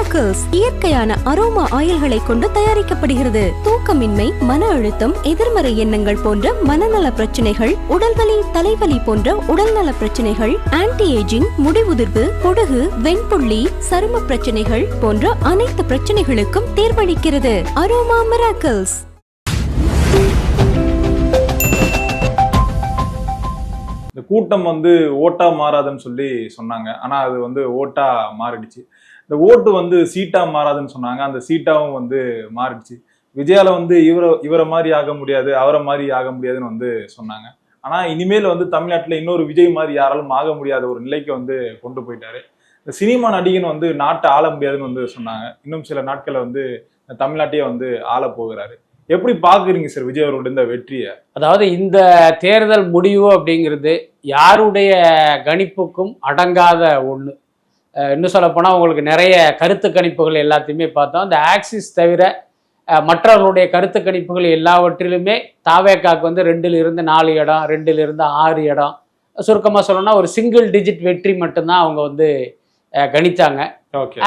Miracles இயற்கையான aroma ஆயில்களை கொண்டு தயாரிக்கப்படுகிறது. தூக்கமின்மை, மன அழுத்தம், எதிர்மறை எண்ணங்கள் போன்ற மனநல பிரச்சனைகள், உடல்வலி, தலைவலி போன்ற உடல்நல பிரச்சனைகள், ஆன்டி ஏஜிங், முடிவுதிர்வு, பொடுகு, வெண்புள்ளி, சரும பிரச்சனைகள் போன்ற அனைத்து பிரச்சனைகளுக்கும் தீர்வளிக்கிறது. Aroma miracles. இந்த கூட்டம் ஓட்டா மாறாதுன்னு சொல்லி சொன்னாங்க. ஆனா அது ஓட்டா மாறிடுச்சு. இந்த ஓட்டு சீட்டா மாறாதுன்னு சொன்னாங்க. அந்த சீட்டாவும் மாறிடுச்சு. விஜயால இவரை மாதிரி ஆக முடியாது, அவரை மாதிரி ஆக முடியாதுன்னு சொன்னாங்க. ஆனா இனிமேல் தமிழ்நாட்டுல இன்னொரு விஜய் மாதிரி யாராலும் ஆக முடியாத ஒரு நிலைக்கு கொண்டு போயிட்டாரு. இந்த சினிமா நடிகன் நாட்டை ஆள முடியாதுன்னு சொன்னாங்க. இன்னும் சில நாட்கள்ல தமிழ்நாட்டையே ஆள போகிறாரு. எப்படி பாக்குறீங்க சார் விஜய் அவரோட இந்த வெற்றியை? அதாவது இந்த தேர்தல் முடிவு அப்படிங்கிறது யாருடைய கணிப்புக்கும் அடங்காத ஒண்ணு. இன்னும் சொல்ல போனா உங்களுக்கு நிறைய கருத்து கணிப்புகள் எல்லாத்தையுமே பார்த்தோம். இந்த ஆக்சிஸ் தவிர மற்றவர்களுடைய கருத்து கணிப்புகள் எல்லாவற்றிலுமே தாவேக்காக்கு 2லிருந்து 4 இடம், 2லிருந்து 6 இடம், சுருக்கமாக சொல்லணும்னா ஒரு சிங்கிள் டிஜிட் வெற்றி மட்டும்தான் அவங்க கணித்தாங்க.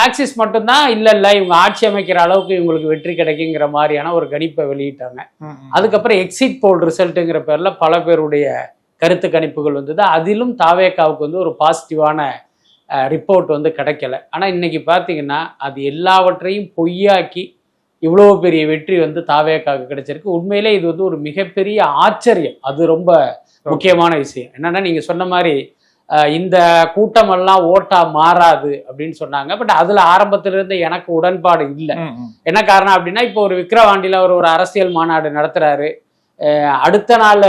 ஆக்சிஸ் மட்டும்தான் இல்ல இவங்க ஆட்சி அமைக்கிற அளவுக்கு இவங்களுக்கு வெற்றி கிடைக்குங்கிற மாதிரியான ஒரு கணிப்பை வெளியிட்டாங்க. அதுக்கப்புறம் எக்ஸிட் போல் ரிசல்ட்டுங்கிற பேர்ல பல பேருடைய கருத்து கணிப்புகள் வந்தது. அதிலும் தாவேக்காவுக்கு ஒரு பாசிட்டிவான ரிப்போர்ட் கிடைக்கல. ஆனா இன்னைக்கு பார்த்தீங்கன்னா அது எல்லாவற்றையும் பொய்யாக்கி இவ்வளோ பெரிய வெற்றி தாவேக்காவுக்கு கிடைச்சிருக்கு. உண்மையிலே இது ஒரு மிகப்பெரிய ஆச்சரியம். அது ரொம்ப முக்கியமான விஷயம். என்னன்னா நீங்க சொன்ன மாதிரி இந்த கூட்டமெல்லாம் ஓட்டா மாறாது அப்படின்னு சொன்னாங்க. பட் அதுல ஆரம்பத்திலிருந்து எனக்கு உடன்பாடு இல்லை. என்ன காரணம் அப்படின்னா இப்போ ஒரு விக்கிரவாண்டியில ஒரு அரசியல் மாநாடு நடத்துறாரு. அடுத்த நாள்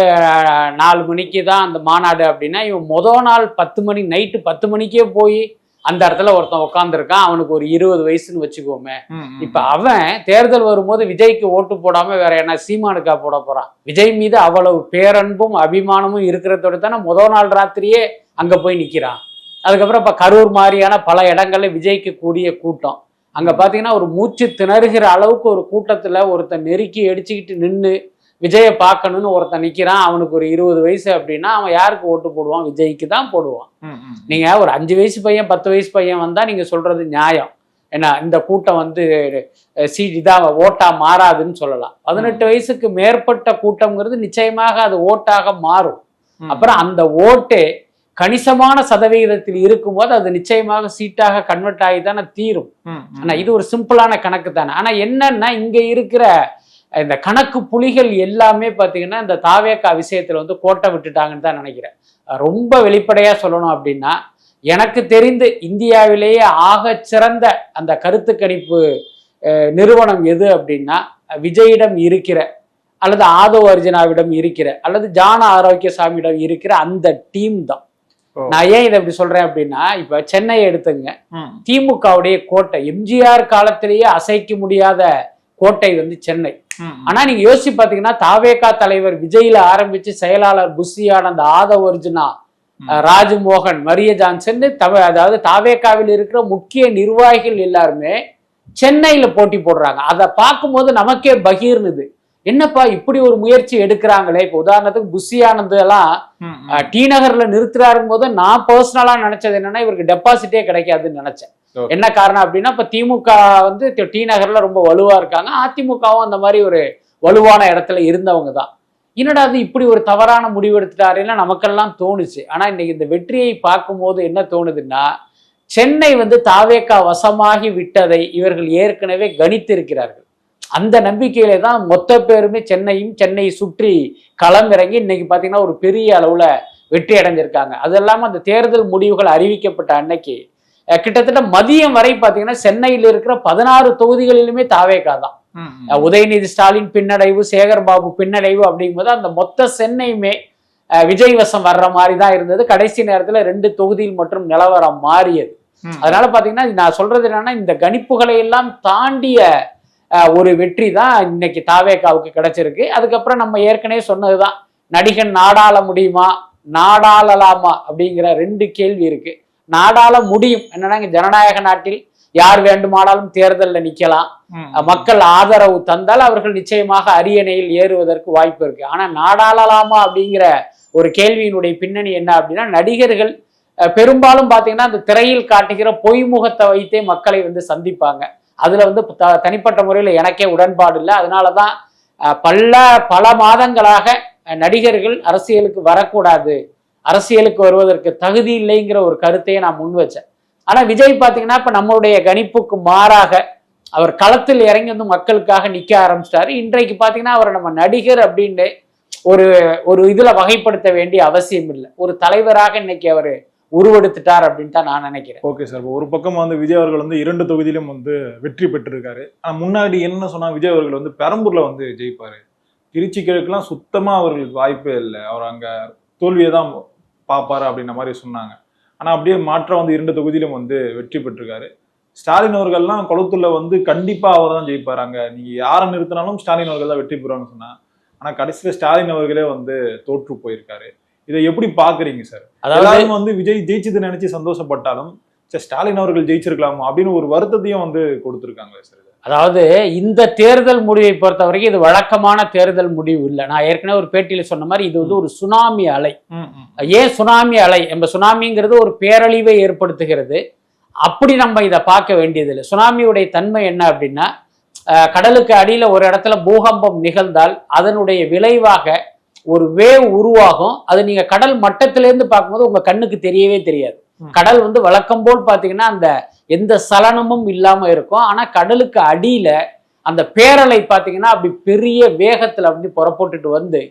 4 மணிக்கு தான் அந்த மாநாடு அப்படின்னா இவன் முதல் நாள் 10 மணி நைட்டு 10 மணிக்கே போய் அந்த இடத்துல ஒருத்தன் உட்காந்துருக்கான். அவனுக்கு ஒரு 20 வயசுன்னு வச்சுக்கோமே. இப்ப அவன் தேர்தல் வரும்போது விஜய்க்கு ஓட்டு போடாம வேற என்ன சீமானுக்கா போட போறான்? விஜய் மீது அவ்வளவு பேரன்பும் அபிமானமும் இருக்கிறதோட தானே முதல் நாள் ராத்திரியே அங்க போய் நிக்கிறான். அதுக்கப்புறம் இப்ப கரூர் மாதிரியான பல இடங்கள்ல விஜய்க்கு கூடிய கூட்டம். அங்க பாத்தீங்கன்னா ஒரு மூச்சு திணறுகிற அளவுக்கு ஒரு கூட்டத்துல ஒருத்தன் நெருக்கி அடிச்சுக்கிட்டு நின்று விஜயை பார்க்கணும்னு ஒருத்தன் நிக்கிறான். அவனுக்கு ஒரு 20 வயசு அப்படின்னா அவன் யாருக்கு ஓட்டு போடுவான்? விஜய்க்கு தான் போடுவான். நீங்க ஒரு 5 வயசு பையன் 10 வயசு பையன் வந்தா நீங்க சொல்றது நியாயம். ஏன்னா இந்த கூட்டம் இதா ஓட்டா மாறாதுன்னு சொல்லலாம். 18 வயசுக்கு மேற்பட்ட கூட்டம்ங்கிறது நிச்சயமாக அது ஓட்டாக மாறும். அப்புறம் அந்த ஓட்டே கணிசமான சதவிகிதத்தில் இருக்கும்போது அது நிச்சயமாக சீட்டாக கன்வெர்ட் ஆகி தானே தீரும். ஆனா இது ஒரு சிம்பிளான கணக்கு தானே. ஆனா என்னன்னா இங்க இருக்கிற இந்த கணக்கு புலிகள் எல்லாமே பார்த்தீங்கன்னா இந்த தாவேக்கா விஷயத்துல கோட்டை விட்டுட்டாங்கன்னு தான் நினைக்கிறேன். ரொம்ப வெளிப்படையா சொல்லணும் அப்படின்னா எனக்கு தெரிந்து இந்தியாவிலேயே ஆக சிறந்த அந்த கருத்து கணிப்பு நிறுவனம் எது அப்படின்னா விஜயிடம் இருக்கிற அல்லது ஆதவ் அர்ஜுனாவிடம் இருக்கிற அல்லது ஜான ஆரோக்கியசாமியிடம் இருக்கிற அந்த டீம் தான். நான் ஏன் இதை இப்படி சொல்றேன் அப்படின்னா இப்ப சென்னையை எடுத்துங்க. திமுகவுடைய கோட்டை எம்ஜிஆர் காலத்திலேயே அசைக்க முடியாத கோட்டை சென்னை. ஆனா நீங்க யோசிச்சு பாத்தீங்கன்னா தாவேகா தலைவர் விஜயில ஆரம்பிச்சு செயலாளர் புஷி ஆனந்த், ஆதவ் அர்ஜுனா, ராஜ்மோகன், மரிய ஜான்சன், அதாவது தாவேகாவில் இருக்கிற முக்கிய நிர்வாகிகள் எல்லாருமே சென்னையில போட்டி போடுறாங்க. அதை பார்க்கும்போது நமக்கே பகீர்னுது. என்னப்பா இப்படி ஒரு முயற்சி எடுக்கிறாங்களே. இப்ப உதாரணத்துக்கு புஷி ஆனந்த் எல்லாம் டி நகர்ல நிறுத்துறாருக்கும் போது நான் பர்சனலா நினைச்சது என்னன்னா இவருக்கு டெபாசிட்டே கிடைக்காதுன்னு நினைச்சேன். என்ன காரணம் அப்படின்னா இப்ப திமுக டி நகர்ல ரொம்ப வலுவா இருக்காங்க. அதிமுகவும் அந்த மாதிரி ஒரு வலுவான இடத்துல இருந்தவங்க தான். என்னடா அது இப்படி ஒரு தவறான முடிவு எடுத்துட்டாருன்னா நமக்கெல்லாம் தோணுச்சு. ஆனா இன்னைக்கு இந்த வெற்றியை பார்க்கும்போது என்ன தோணுதுன்னா சென்னை தாவேக்கா வசமாகி விட்டதை இவர்கள் ஏற்கனவே கணித்திருக்கிறார்கள். அந்த நம்பிக்கையிலே தான் மொத்த பேருமே சென்னையை சுற்றி களம் இறங்கி இன்னைக்கு பாத்தீங்கன்னா ஒரு பெரிய அளவுல வெற்றி அடைஞ்சிருக்காங்க. அது இல்லாம அந்த தேர்தல் முடிவுகள் அறிவிக்கப்பட்ட அன்னைக்கு கிட்டத்தட்ட மதியம் வரை பாத்தீங்கன்னா சென்னையில் இருக்கிற 16 தொகுதிகளிலுமே தாவேக்கா தான். உதயநிதி ஸ்டாலின் பின்னடைவு, சேகர் பாபு பின்னடைவு அப்படிங்கும்போது அந்த மொத்த சென்னையுமே விஜய் வசம் வர்ற மாதிரி தான் இருந்தது. கடைசி நேரத்துல 2 தொகுதியில் மட்டும் நிலவரம் மாறியது. அதனால பாத்தீங்கன்னா நான் சொல்றது என்னன்னா இந்த கணிப்புகளை எல்லாம் தாண்டிய ஒரு வெற்றி தான் இன்னைக்கு தாவேக்காவுக்கு கிடைச்சிருக்கு. அதுக்கப்புறம் நம்ம ஏற்கனவே சொன்னதுதான், நடிகன் நாடாள முடியுமா நாடாளலாமா அப்படிங்கிற 2 கேள்வி இருக்கு. நாடாள முடியும் என்னன்னா ஜனநாயக நாட்டில் யார் வேண்டுமானாலும் தேர்தலில் நிக்கலாம். மக்கள் ஆதரவு தந்தால் அவர்கள் நிச்சயமாக அரியணையில் ஏறுவதற்கு வாய்ப்பு இருக்கு. ஆனா நாடாளலாமா அப்படிங்கிற ஒரு கேள்வியினுடைய பின்னணி என்ன அப்படின்னா நடிகர்கள் பெரும்பாலும் பாத்தீங்கன்னா அந்த திரையில் காட்டுகிற பொய்முகத்தை வைத்தே மக்களை வந்து சந்திப்பாங்க. அதுல வந்து தனிப்பட்ட முறையில எனக்கே உடன்பாடு இல்லை. அதனாலதான் பல மாதங்களாக நடிகர்கள் அரசியலுக்கு வரக்கூடாது, அரசியலுக்கு வருவதற்கு தகுதி இல்லைங்கிற ஒரு கருத்தையே நான் முன் வச்சேன். ஆனா விஜய் பாத்தீங்கன்னா இப்ப நம்மளுடைய கணிப்புக்கு மாறாக அவர் களத்தில் இறங்கி வந்து மக்களுக்காக நிக்க ஆரம்பிச்சிட்டாரு. இன்றைக்கு பாத்தீங்கன்னா அவரை நம்ம நடிகர் அப்படின்னு ஒரு இதுல வகைப்படுத்த வேண்டிய அவசியம் இல்லை. ஒரு தலைவராக இன்னைக்கு அவரு உருவெடுத்துட்டார் அப்படின்னு தான் நான் நினைக்கிறேன். ஓகே சார், ஒரு பக்கம் வந்து விஜய் அவர்கள் வந்து 2 தொகுதியிலும் வந்து வெற்றி பெற்றிருக்காரு. ஆனா முன்னாடி என்ன சொன்னா விஜய் அவர்கள் வந்து பெரம்பூர்ல வந்து ஜெயிப்பாரு, திருச்சி கிழக்குலாம் சுத்தமா அவர்களுக்கு வாய்ப்பே இல்லை, அவர் அங்க தோல்வியை தான் பார்ப்பாரு அப்படின்ற மாதிரி சொன்னாங்க. ஆனா அப்படியே மாற்றம் வந்து 2 தொகுதியிலும் வந்து வெற்றி பெற்றிருக்காரு. ஸ்டாலின் அவர்கள்லாம் குளத்தூர்ல வந்து கண்டிப்பா அவர் தான் ஜெயிப்பாரு, அங்க நீங்க யாரை நிறுத்தினாலும் ஸ்டாலின் அவர்கள் தான் வெற்றி பெறுவாங்கன்னு சொன்னா, ஆனா கடைசியில ஸ்டாலின் அவர்களே வந்து தோற்று போயிருக்காரு. இதை எப்படி பாக்குறீங்க சார்? அதாவது வந்து விஜய் ஜெயிச்சது நினைச்சு சந்தோஷப்பட்டாலும் ஸ்டாலின் அவர்கள் ஜெயிச்சிருக்கலாமா அப்படின்னு ஒரு வருத்தத்தையும் வந்து கொடுத்திருக்காங்க சார். அதாவது இந்த தேர்தல் முடிவை பொறுத்த வரைக்கும் இது வழக்கமான தேர்தல் முடிவு இல்லை. நான் ஏற்கனவே ஒரு பேட்டியில சொன்ன மாதிரி இது வந்து ஒரு சுனாமி அலை. ஏன் சுனாமி அலை? நம்ம சுனாமிங்கிறது ஒரு பேரழிவை ஏற்படுத்துகிறது. அப்படி நம்ம இதை பார்க்க வேண்டியதில்லை. சுனாமியுடைய தன்மை என்ன அப்படின்னா, கடலுக்கு அடியில ஒரு இடத்துல பூகம்பம் நிகழ்ந்தால் அதனுடைய விளைவாக ஒரு வேவ் உருவாகும். அது நீங்க கடல் மட்டத்திலேருந்து பார்க்கும்போது உங்க கண்ணுக்கு தெரியவே தெரியாது. கடல் வந்து வழக்கம் போல் பாத்தீங்கன்னா அந்த எந்த சலனமும் இல்லாம இருக்கும். ஆனா கடலுக்கு அடியில அந்த பேரலை பாத்தீங்கன்னா அப்படி பெரிய வேகத்துல அப்படி புறப்பட்டுட்டு வந்து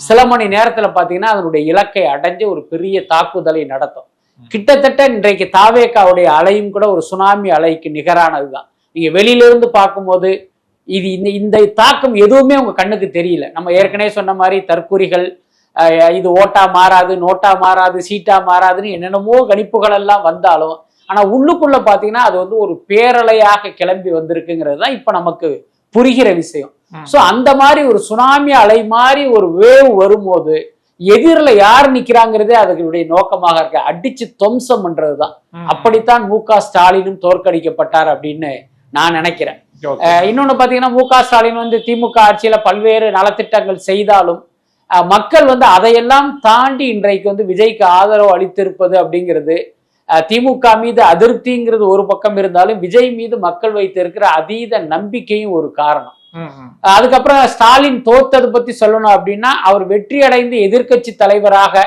சில மணி நேரத்துல பாத்தீங்கன்னா அதனுடைய இலக்கை அடைஞ்சு ஒரு பெரிய தாக்குதலை நடத்தும். கிட்டத்தட்ட இன்றைக்கு தாவேக்காவுடைய அலையும் கூட ஒரு சுனாமி அலைக்கு நிகரானதுதான். நீங்க வெளியில இருந்து பார்க்கும்போது இது இந்த தாக்கம் எதுவுமே உங்க கண்ணுக்கு தெரியல. நம்ம ஏற்கனவே சொன்ன மாதிரி தற்குறிகள் இது ஓட்டா மாறாது, நோட்டா மாறாது, சீட்டா மாறாதுன்னு என்னென்னமோ கணிப்புகள் எல்லாம் வந்தாலும் ஆனா உள்ளுக்குள்ள பாத்தீங்கன்னா அது வந்து ஒரு பேரலையாக கிளம்பி வந்திருக்குங்கிறது தான் இப்ப நமக்கு புரிகிற விஷயம். சோ அந்த மாதிரி ஒரு சுனாமி அலை மாதிரி ஒரு வேவ் வரும்போது எதிரில யார் நிக்கிறாங்கிறதே அதனுடைய நோக்கமாக இருக்க அடிச்சு துவம்சம் பண்றதுதான். அப்படித்தான் மு.க. ஸ்டாலினும் தோற்கடிக்கப்பட்டார் அப்படின்னு நான் நினைக்கிறேன். இன்னொன்னு பாத்தீங்கன்னா மு.க. ஸ்டாலின் வந்து திமுக ஆட்சியில பல்வேறு நலத்திட்டங்கள் செய்தாலும் மக்கள் வந்து அதையெல்லாம் தாண்டி இன்றைக்கு வந்து விஜய்க்கு ஆதரவு அளித்திருப்பது அப்படிங்கிறது திமுக மீது அதிருப்திங்கிறது ஒரு பக்கம் இருந்தாலும் விஜய் மீது மக்கள் வைத்திருக்கிற அதீத நம்பிக்கையும் ஒரு காரணம். அதுக்கப்புறம் ஸ்டாலின் தோத்தது பத்தி சொல்லணும் அப்படின்னா, அவர் வெற்றி அடைந்து எதிர்கட்சி தலைவராக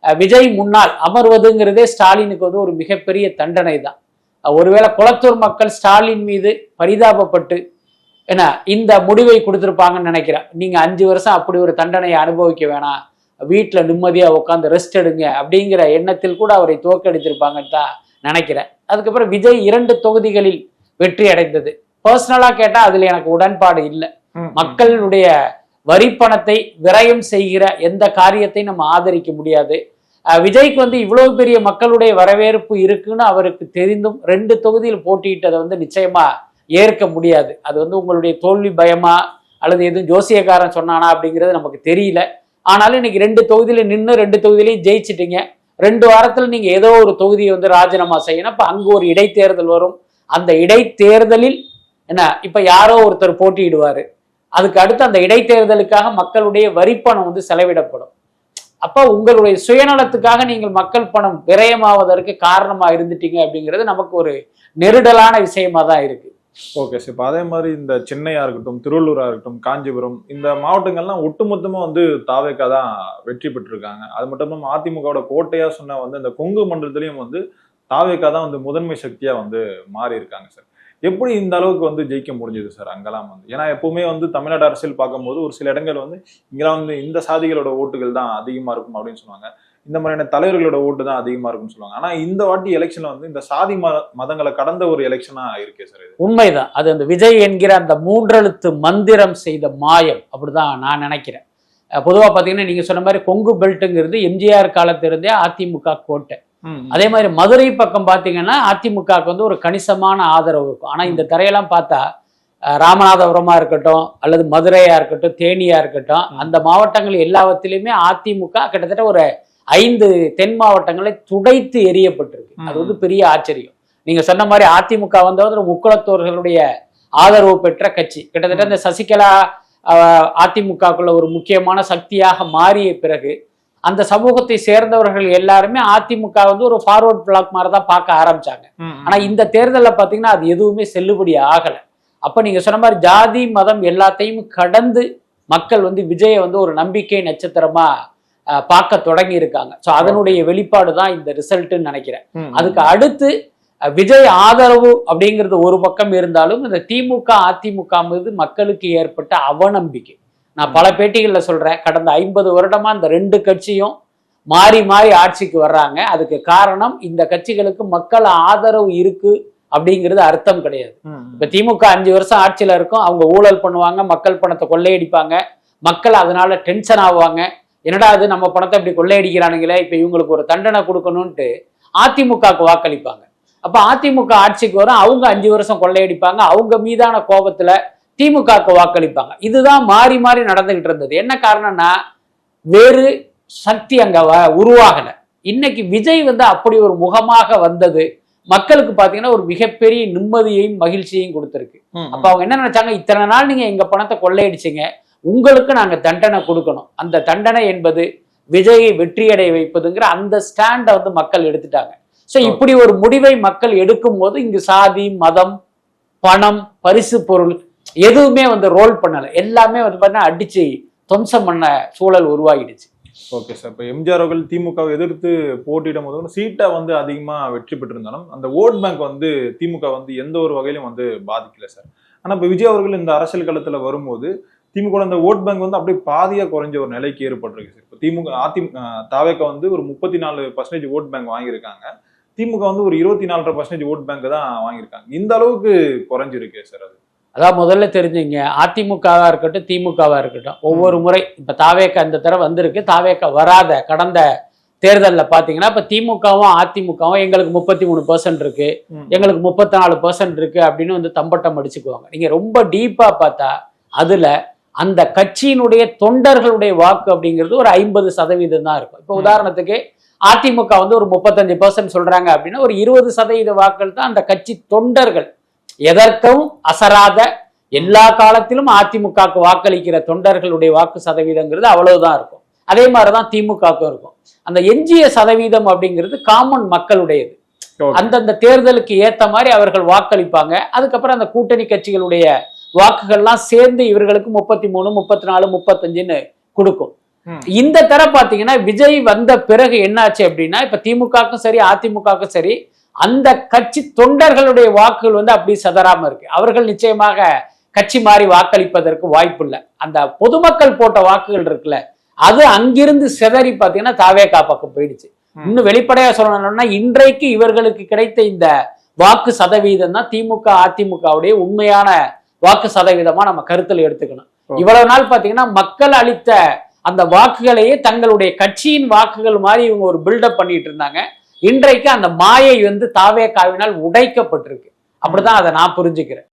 விஜய் முன்னால் அமர்வதுங்கிறதே ஸ்டாலினுக்கு வந்து ஒரு மிகப்பெரிய தண்டனை தான். ஒருவேளை குளத்தூர் மக்கள் ஸ்டாலின் மீது பரிதாபப்பட்டு என்ன இந்த முடிவை கொடுத்திருப்பாங்கன்னு நினைக்கிறேன். நீங்க 5 வருஷம் அப்படி ஒரு தண்டனையை அனுபவிக்க வேணாம், வீட்டுல நிம்மதியா உட்காந்து ரெஸ்ட் எடுங்க அப்படிங்கிற எண்ணத்தில் கூட அவரை தோற்கடித்திருப்பாங்கன்னு தான் நினைக்கிறேன். அதுக்கப்புறம் விஜய் 2 தொகுதிகளில் வெற்றி அடைந்தது. பர்சனலா கேட்டா அதுல எனக்கு உடன்பாடு இல்லை. மக்களுடைய வரி பணத்தை விரயம் செய்கிற எந்த காரியத்தையும் நம்ம ஆதரிக்க முடியாது. விஜய்க்கு வந்து இவ்வளவு பெரிய மக்களுடைய வரவேற்பு இருக்குன்னு அவருக்கு தெரிந்தும் 2 தொகுதியில் போட்டியிட்டதை வந்து நிச்சயமா ஏற்க முடியாது. அது வந்து உங்களுடைய தோல்வி பயமா அல்லது எதுவும் ஜோசியக்காரன் சொன்னானா அப்படிங்கிறது நமக்கு தெரியல. ஆனாலும் இன்னைக்கு 2 தொகுதியில நின்று 2 தொகுதியிலையும் ஜெயிச்சிட்டீங்க. 2 வாரத்துல நீங்க ஏதோ ஒரு தொகுதியை வந்து ராஜினாமா செய்யணும். இப்ப அங்க ஒரு இடைத்தேர்தல் வரும். அந்த இடைத்தேர்தலில் என்ன இப்ப யாரோ ஒருத்தர் போட்டியிடுவாரு. அதுக்கு அடுத்து அந்த இடைத்தேர்தலுக்காக மக்களுடைய வரிப்பணம் வந்து செலவிடப்படும். அப்ப உங்களுடைய சுயநலத்துக்காக நீங்கள் மக்கள் பணம் விரயமாவதற்கு காரணமா இருந்துட்டீங்க அப்படிங்கிறது நமக்கு ஒரு நெருடலான விஷயமா தான் இருக்கு. ஓகே சார், இப்போ அதே மாதிரி இந்த சென்னையா இருக்கட்டும், திருவள்ளூரா இருக்கட்டும், காஞ்சிபுரம், இந்த மாவட்டங்கள்லாம் ஒட்டுமொத்தமா வந்து தாவேக்கா தான் வெற்றி பெற்றிருக்காங்க. அது மட்டும் இல்லாமல் அதிமுகவோட கோட்டையா சொன்ன வந்து இந்த கொங்கு மண்டலத்திலையும் வந்து தாவேக்கா தான் வந்து முதன்மை சக்தியா வந்து மாறி இருக்காங்க சார். எப்படி இந்த அளவுக்கு வந்து ஜெயிக்க முடிஞ்சது சார் அங்கெல்லாம் வந்து? ஏன்னா எப்பவுமே வந்து தமிழ்நாடு அரசியல் பார்க்கும்போது ஒரு சில இடங்கள் வந்து இங்கெல்லாம் வந்து இந்த சாதிகளோட ஓட்டுகள் தான் அதிகமா இருக்கும் அப்படின்னு சொல்லுவாங்க, இந்த மாதிரியான தலைவர்களோட ஓட்டு தான் அதிகமா இருக்கும்னு சொல்லுவாங்க. ஆனா இந்த வாட்டி எலெக்ஷன்ல வந்து இந்த சாதி மதங்களை கடந்த ஒரு எலெக்ஷனா இருக்கே சார். உண்மைதான். அது அந்த விஜய் என்கிற அந்த 3 எழுத்து மந்திரம் செய்த மாயம் அப்படிதான் நான் நினைக்கிறேன். பொதுவா பாத்தீங்கன்னா நீங்க சொன்ன மாதிரி கொங்கு பெல்ட்டுங்கிறது எம்ஜிஆர் காலத்திலிருந்தே அதிமுக கோட்டை. அதே மாதிரி மதுரை பக்கம் பாத்தீங்கன்னா அதிமுகவுக்கு வந்து ஒரு கணிசமான ஆதரவு இருக்கும். ஆனா இந்த தரையெல்லாம் பார்த்தா ராமநாதபுரமா இருக்கட்டும் அல்லது மதுரையா இருக்கட்டும் தேனியா இருக்கட்டும், அந்த மாவட்டங்கள் எல்லாவற்றிலுமே அதிமுக கிட்டத்தட்ட ஒரு 5 தென் மாவட்டங்களை துடைத்து எரியப்பட்டிருக்கு. அது வந்து பெரிய ஆச்சரியம். நீங்க சொன்ன மாதிரி அதிமுக வந்து முக்குளத்தோர்களுடைய ஆதரவு பெற்ற கட்சி. கிட்டத்தட்ட இந்த சசிகலா அதிமுகக்குள்ள ஒரு முக்கியமான சக்தியாக மாறிய பிறகு அந்த சமூகத்தை சேர்ந்தவர்கள் எல்லாருமே அதிமுக வந்து ஒரு ஃபார்வர்ட் பிளாக் மாதிரி தான் பார்க்க ஆரம்பிச்சாங்க. ஆனா இந்த தேர்தலில் பார்த்தீங்கன்னா அது எதுவுமே செல்லுபடி ஆகலை. அப்ப நீங்க சொன்ன மாதிரி ஜாதி மதம் எல்லாத்தையும் கடந்து மக்கள் வந்து விஜயை வந்து ஒரு நம்பிக்கை நட்சத்திரமா பார்க்க தொடங்கி இருக்காங்க. ஸோ அதனுடைய வெளிப்பாடு தான் இந்த ரிசல்ட்னு நினைக்கிறேன். அதுக்கு அடுத்து விஜய் ஆதரவு அப்படிங்கிறது ஒரு பக்கம் இருந்தாலும் இந்த திமுக அதிமுக மீது மக்களுக்கு ஏற்பட்ட அவநம்பிக்கை, நான் பல பேட்டிகளில் சொல்றேன், கடந்த 50 வருடமா இந்த 2 கட்சியும் மாறி மாறி ஆட்சிக்கு வர்றாங்க. அதுக்கு காரணம் இந்த கட்சிகளுக்கு மக்கள் ஆதரவு இருக்கு அப்படிங்கிறது அர்த்தம் கிடையாது. இப்ப திமுக 5 வருஷம் ஆட்சியில இருக்கும், அவங்க ஊழல் பண்ணுவாங்க, மக்கள் பணத்தை கொள்ளையடிப்பாங்க, மக்கள் அதனால டென்ஷன் ஆவாங்க, என்னடா அது நம்ம பணத்தை இப்படி கொள்ளையடிக்கிறானுங்களே, இப்ப இவங்களுக்கு ஒரு தண்டனை கொடுக்கணும்ட்டு அதிமுகவுக்கு வாக்களிப்பாங்க. அப்ப அதிமுக ஆட்சிக்கு வரும், அவங்க 5 வருஷம் கொள்ளையடிப்பாங்க, அவங்க மீதான கோபத்துல திமுகவுக்கு வாக்களிப்பாங்க. இதுதான் மாறி மாறி நடந்துகிட்டு இருந்தது. என்ன காரணம்னா வேறு சக்தி அங்க உருவாகல. இன்னைக்கு விஜய் வந்து அப்படி ஒரு முகமாக வந்தது மக்களுக்கு பாத்தீங்கன்னா ஒரு மிகப்பெரிய நிம்மதியையும் மகிழ்ச்சியையும் கொடுத்துருக்கு. அப்ப அவங்க என்ன நினைச்சாங்க, இத்தனை நாள் நீங்க எங்க பணத்தை கொள்ளையடிச்சிங்க, உங்களுக்கு நாங்க தண்டனை கொடுக்கணும், அந்த தண்டனை என்பது விஜயை வெற்றியடைய வைப்பதுங்கிற அந்த ஸ்டாண்டை வந்து மக்கள் எடுத்துட்டாங்க. ஸோ இப்படி ஒரு முடிவை மக்கள் எடுக்கும் போது இங்கு சாதி மதம் பணம் பரிசு பொருள் எதுவுமே வந்து ரோல் பண்ணலை, எல்லாமே வந்து பார்த்தீங்கன்னா அடிச்சு துவம்சம் பண்ண சூழல் உருவாகிடுச்சு. ஓகே சார், இப்போ எம்ஜிஆர் அவர்கள் திமுகவை எதிர்த்து போட்டியிடும் போது சீட்டை வந்து அதிகமாக வெற்றி பெற்றிருந்தாலும் அந்த ஓட் பேங்க் வந்து திமுக வந்து எந்த ஒரு வகையிலும் வந்து பாதிக்கல சார். ஆனால் இப்போ விஜய் அவர்கள் இந்த அரசியல் களத்தில் வரும்போது திமுக அந்த ஓட் பேங்க் வந்து அப்படியே பாதியாக குறைஞ்ச ஒரு நிலைக்கு ஏற்பட்டிருக்கு சார். இப்போ திமுக தாவேக வந்து ஒரு 34% ஓட் பேங்க் வாங்கியிருக்காங்க, திமுக வந்து ஒரு 24% ஓட் பேங்க் தான் வாங்கியிருக்காங்க. இந்த அளவுக்கு குறைஞ்சிருக்கு சார். அது அதான் முதல்ல தெரிஞ்சுங்க, அதிமுகவா இருக்கட்டும் திமுகவா இருக்கட்டும், ஒவ்வொரு முறை இப்ப தாவேக இந்த தடவை வந்திருக்கு, தாவேக வராத கடந்த தேர்தலில் பாத்தீங்கன்னா இப்ப திமுகவும் அதிமுகவும் எங்களுக்கு 33% இருக்கு, எங்களுக்கு 34% இருக்கு அப்படின்னு வந்து தம்பட்டம் அடிச்சுக்குவாங்க. நீங்க ரொம்ப டீப்பா பார்த்தா அதுல அந்த கட்சியினுடைய தொண்டர்களுடைய வாக்கு அப்படிங்கிறது ஒரு 50% தான் இருக்கும். இப்போ உதாரணத்துக்கு அதிமுக வந்து ஒரு 35% சொல்றாங்க அப்படின்னா ஒரு 20% வாக்குகள் தான் அந்த கட்சி தொண்டர்கள், எதற்கும் அசராத எல்லா காலத்திலும் அதிமுகவுக்கு வாக்களிக்கிற தொண்டர்களுடைய வாக்கு சதவீதங்கிறது அவ்வளவுதான் இருக்கும். அதே மாதிரிதான் திமுகவுக்கும் இருக்கும். அந்த எஞ்சிய சதவீதம் அப்படிங்கிறது காமன் மக்களுடையது. அந்தந்த தேர்தலுக்கு ஏத்த மாதிரி அவர்கள் வாக்களிப்பாங்க. அதுக்கப்புறம் அந்த கூட்டணி கட்சிகளுடைய வாக்குகள்லாம் சேர்ந்து இவர்களுக்கு 33, 34, 35ன்னு கொடுக்கும். இந்த தர பாத்தீங்கன்னா விஜய் வந்த பிறகு என்னாச்சு அப்படின்னா இப்ப திமுகவுக்கும் சரி அதிமுகவுக்கும் சரி அந்த கட்சி தொண்டர்களுடைய வாக்குகள் வந்து அப்படி சதறாம இருக்கு. அவர்கள் நிச்சயமாக கட்சி மாறி வாக்களிப்பதற்கு வாய்ப்பு இல்லை. அந்த பொதுமக்கள் போட்ட வாக்குகள் இருக்குல்ல, அது அங்கிருந்து சிதறி பாத்தீங்கன்னா தாவேகா பக்கம் போயிடுச்சு. இன்னும் வெளிப்படையா சொல்லணும்னா இன்றைக்கு இவர்களுக்கு கிடைத்த இந்த வாக்கு சதவீதம் தான் திமுக அதிமுகவுடைய உண்மையான வாக்கு சதவீதமா நம்ம கருத்தில் எடுத்துக்கணும். இவ்வளவு நாள் பாத்தீங்கன்னா மக்கள் அளித்த அந்த வாக்குகளையே தங்களுடைய கட்சியின் வாக்குகள் மாதிரி இவங்க ஒரு பில்டப் பண்ணிட்டு இருந்தாங்க. இன்றைக்கு அந்த மாயை வந்து தாவேகாவினால் உடைக்கப்பட்டிருக்கு. அப்படிதான் அதை நான் புரிஞ்சுக்கிறேன்.